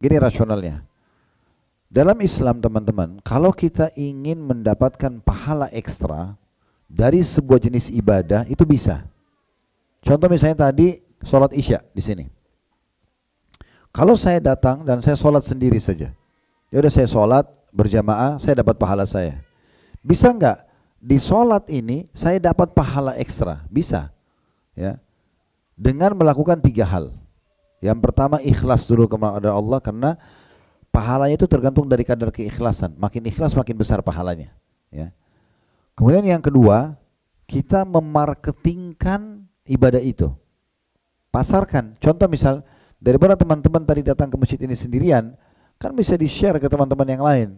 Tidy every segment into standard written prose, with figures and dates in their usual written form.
Gini rasionalnya. Dalam Islam teman-teman, kalau kita ingin mendapatkan pahala ekstra dari sebuah jenis ibadah itu bisa. Contoh misalnya tadi sholat isya di sini. Kalau saya datang dan saya sholat sendiri saja, ya udah saya sholat berjamaah, saya dapat pahala saya. Bisa nggak di sholat ini saya dapat pahala ekstra? Bisa, ya. Dengan melakukan 3 hal. Yang pertama ikhlas dulu kepada Allah karena pahalanya itu tergantung dari kadar keikhlasan. Makin ikhlas makin besar pahalanya. Ya. Kemudian yang kedua, kita memarketingkan ibadah itu. Pasarkan. Contoh misal, daripada teman-teman tadi datang ke masjid ini sendirian, kan bisa di-share ke teman-teman yang lain.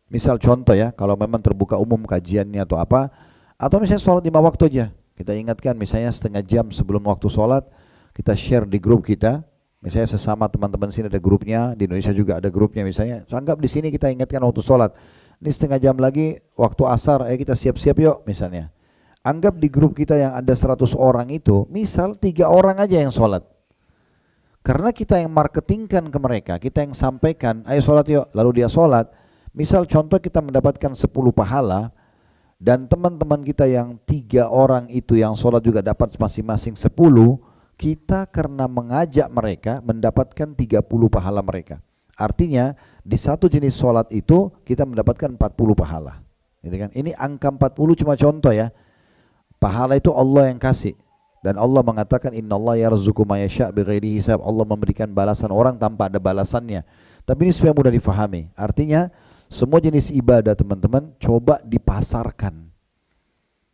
Misal contoh ya, kalau memang terbuka umum kajiannya atau apa, atau misalnya sholat 5 waktu aja. Kita ingatkan misalnya setengah jam sebelum waktu sholat, kita share di grup kita. Misalnya sesama teman-teman sini ada grupnya, di Indonesia juga ada grupnya misalnya. Anggap di sini kita ingatkan waktu sholat. Ini setengah jam lagi waktu asar, ayo kita siap-siap yuk misalnya. Anggap di grup kita yang ada 100 orang itu, misal 3 orang aja yang sholat. Karena kita yang marketingkan ke mereka, kita yang sampaikan, ayo sholat yuk, lalu dia sholat. Misal contoh kita mendapatkan 10 pahala, dan teman-teman kita yang 3 orang itu yang sholat juga dapat masing-masing 10, kita karena mengajak mereka mendapatkan 30 pahala mereka. Artinya di satu jenis sholat itu kita mendapatkan 40 pahala. Gitu kan? Ini angka 40 cuma contoh ya. Pahala itu Allah yang kasih. Dan Allah mengatakan innallaha yarzuqu may yasha' bighairi hisab. Allah memberikan balasan orang tanpa ada balasannya. Tapi ini supaya mudah difahami. Artinya semua jenis ibadah teman-teman coba dipasarkan.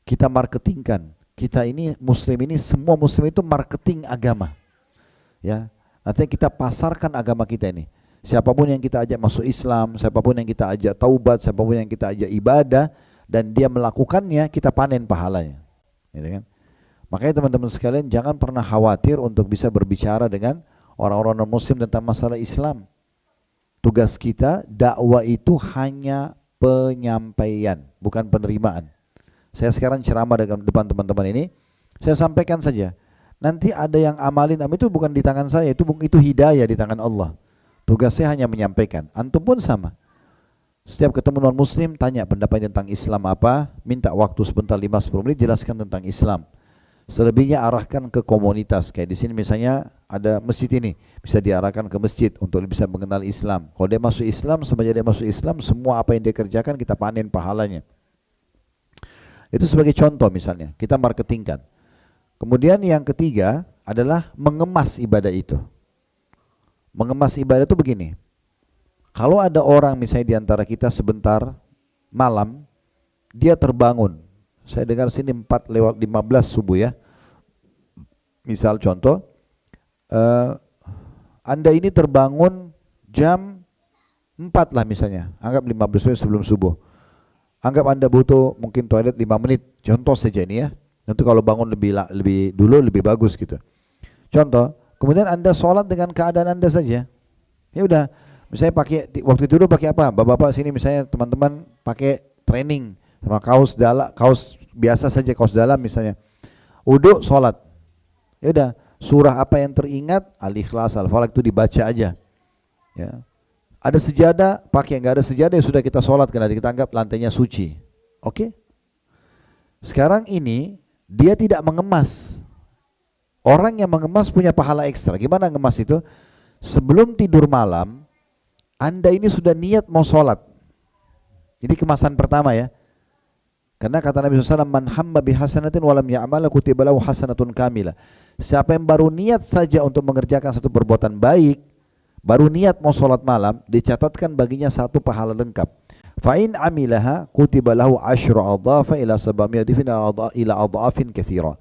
Kita marketingkan. Kita ini muslim ini, semua muslim itu marketing agama. Ya, artinya kita pasarkan agama kita ini. Siapapun yang kita ajak masuk Islam, siapapun yang kita ajak taubat, siapapun yang kita ajak ibadah dan dia melakukannya, kita panen pahalanya. Gitu kan? Makanya teman-teman sekalian jangan pernah khawatir untuk bisa berbicara dengan orang-orang non-muslim tentang masalah Islam. Tugas kita dakwah itu hanya penyampaian, bukan penerimaan. Saya sekarang ceramah dengan depan teman-teman ini, saya sampaikan saja. Nanti ada yang amalin, itu bukan di tangan saya, itu hidayah di tangan Allah. Tugas saya hanya menyampaikan. Antum pun sama. Setiap ketemu non muslim, tanya pendapatnya tentang Islam apa, minta waktu sebentar 5-10 menit jelaskan tentang Islam. Selebihnya arahkan ke komunitas. Kayak di sini misalnya ada masjid ini, bisa diarahkan ke masjid untuk bisa mengenal Islam. Kalau dia masuk Islam, semenjak dia masuk Islam, semua apa yang dia kerjakan kita panen pahalanya. Itu sebagai contoh misalnya, kita marketingkan. Kemudian yang ketiga adalah mengemas ibadah itu. Mengemas ibadah itu begini. Kalau ada orang misalnya di antara kita sebentar malam, dia terbangun. Saya dengar sini 4:15 subuh ya. Misal contoh, Anda ini terbangun jam 4 lah misalnya, anggap 15 menit sebelum subuh. Anggap Anda butuh mungkin toilet 5 menit, contoh saja ini ya. Nanti kalau bangun lebih dulu lebih bagus gitu. Contoh, kemudian Anda sholat dengan keadaan Anda saja. Ya udah, misalnya pakai waktu itu dulu pakai apa? Bapak-bapak sini misalnya teman-teman pakai training sama kaos biasa saja, kaos dalam misalnya. Uduk sholat. Ya udah, surah apa yang teringat, Al-Ikhlas, Al-Falaq itu dibaca aja. Ya. Ada sejadah, pakai. Enggak ada sejadah ya sudah kita sholat karena kita anggap lantainya suci. Oke? Sekarang ini dia tidak mengemas. Orang yang mengemas punya pahala ekstra. Gimana ngemas itu? Sebelum tidur malam, Anda ini sudah niat mau sholat. Jadi kemasan pertama ya. Karena kata Nabi SAW, man hamma bihasanatin walam ya'mala kutiba lahu hasanatun kamilah. Siapa yang baru niat saja untuk mengerjakan satu perbuatan baik, baru niat mau sholat malam, dicatatkan baginya satu pahala lengkap. Fa'in amilaha kutiba lahu asyru adhafa ila sabamiyadifin ila adhafin kathira.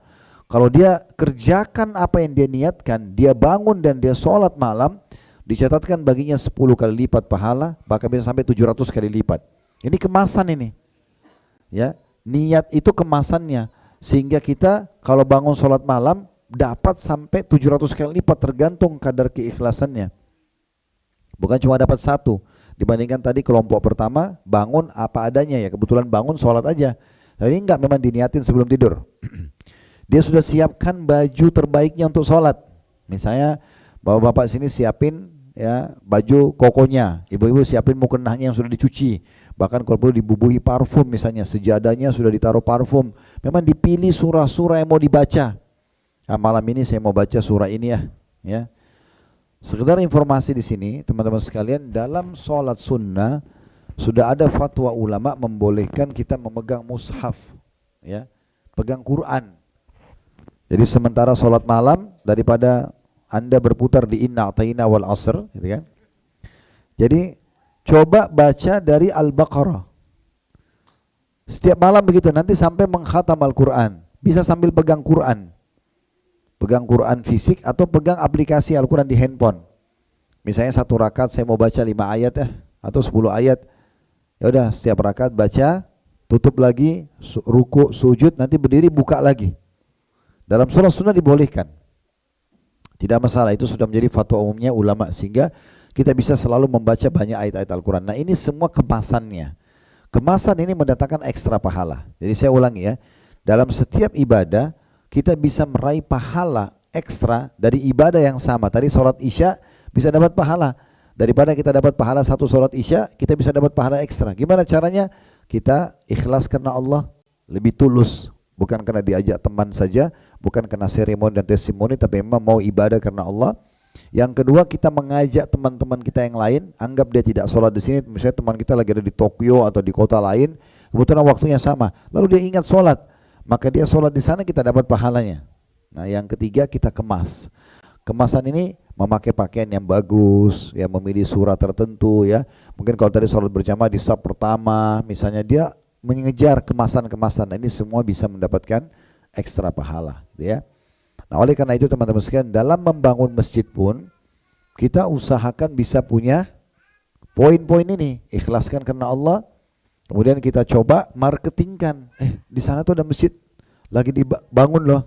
Kalau dia kerjakan apa yang dia niatkan, dia bangun dan dia sholat malam, dicatatkan baginya 10 kali lipat pahala, bahkan bisa sampai 700 kali lipat. Ini kemasan ini. Ya, niat itu kemasannya. Sehingga kita kalau bangun sholat malam, dapat sampai 700 kali lipat tergantung kadar keikhlasannya. Bukan cuma dapat satu. Dibandingkan tadi kelompok pertama bangun apa adanya ya, kebetulan bangun sholat aja. Tapi ini enggak, memang diniatin sebelum tidur. Dia sudah siapkan baju terbaiknya untuk sholat. Misalnya bapak-bapak sini siapin ya baju kokonya, ibu-ibu siapin mukenahnya yang sudah dicuci, bahkan kalau perlu dibubuhi parfum misalnya, sejadahnya sudah ditaruh parfum. Memang dipilih surah-surah yang mau dibaca. Nah, malam ini saya mau baca surah ini ya. Sekedar informasi di sini teman-teman sekalian, dalam sholat sunnah sudah ada fatwa ulama membolehkan kita memegang mushaf, ya, pegang Quran. Jadi sementara sholat malam, daripada anda berputar di inna a'tayna wal asr, gitu kan. Jadi coba baca dari Al-Baqarah setiap malam begitu, nanti sampai mengkhatam Al-Quran. Bisa sambil pegang Quran, pegang Quran fisik atau pegang aplikasi Al-Quran di handphone. Misalnya satu rakaat saya mau baca 5 ayat atau 10 ayat, ya udah setiap rakaat baca, tutup lagi, ruku, sujud, nanti berdiri buka lagi. Dalam surah sunnah dibolehkan, tidak masalah, itu sudah menjadi fatwa umumnya ulama, sehingga kita bisa selalu membaca banyak ayat-ayat Al-Quran. Nah ini semua kemasannya. Kemasan ini mendatangkan ekstra pahala. Jadi saya ulangi ya, dalam setiap ibadah kita bisa meraih pahala ekstra dari ibadah yang sama. Tadi sholat isya bisa dapat pahala. Daripada kita dapat pahala satu sholat isya, kita bisa dapat pahala ekstra. Gimana caranya? Kita ikhlas karena Allah, lebih tulus. Bukan karena diajak teman saja, bukan karena seremoni dan testimoni, tapi memang mau ibadah karena Allah. Yang kedua, kita mengajak teman-teman kita yang lain. Anggap dia tidak sholat di sini, misalnya teman kita lagi ada di Tokyo atau di kota lain, kebetulan waktunya sama, lalu dia ingat sholat, maka dia sholat di sana, kita dapat pahalanya. Nah yang ketiga, kita kemas. Kemasan ini memakai pakaian yang bagus, ya, memilih surah tertentu, ya. Mungkin kalau tadi sholat berjamaah di saf pertama, misalnya dia mengejar kemasan-kemasan. Nah, ini semua bisa mendapatkan ekstra pahala, ya. Nah oleh karena itu teman-teman sekalian, dalam membangun masjid pun kita usahakan bisa punya poin-poin ini. Ikhlaskan karena Allah. Kemudian kita coba marketingkan, di sana tuh ada masjid lagi dibangun loh.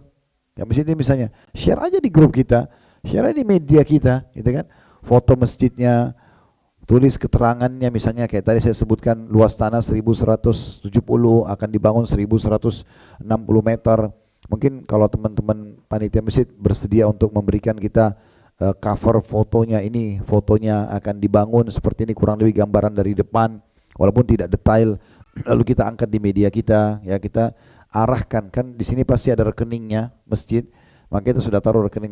Ya masjid ini misalnya, share aja di grup kita, share aja di media kita, gitu kan. Foto masjidnya, tulis keterangannya, misalnya kayak tadi saya sebutkan luas tanah 1170, akan dibangun 1160 meter. Mungkin kalau teman-teman panitia masjid bersedia untuk memberikan kita cover fotonya, ini fotonya akan dibangun seperti ini, kurang lebih gambaran dari depan, walaupun tidak detail, lalu kita angkat di media kita, ya kita arahkan, kan di sini pasti ada rekeningnya masjid, maka kita sudah taruh rekening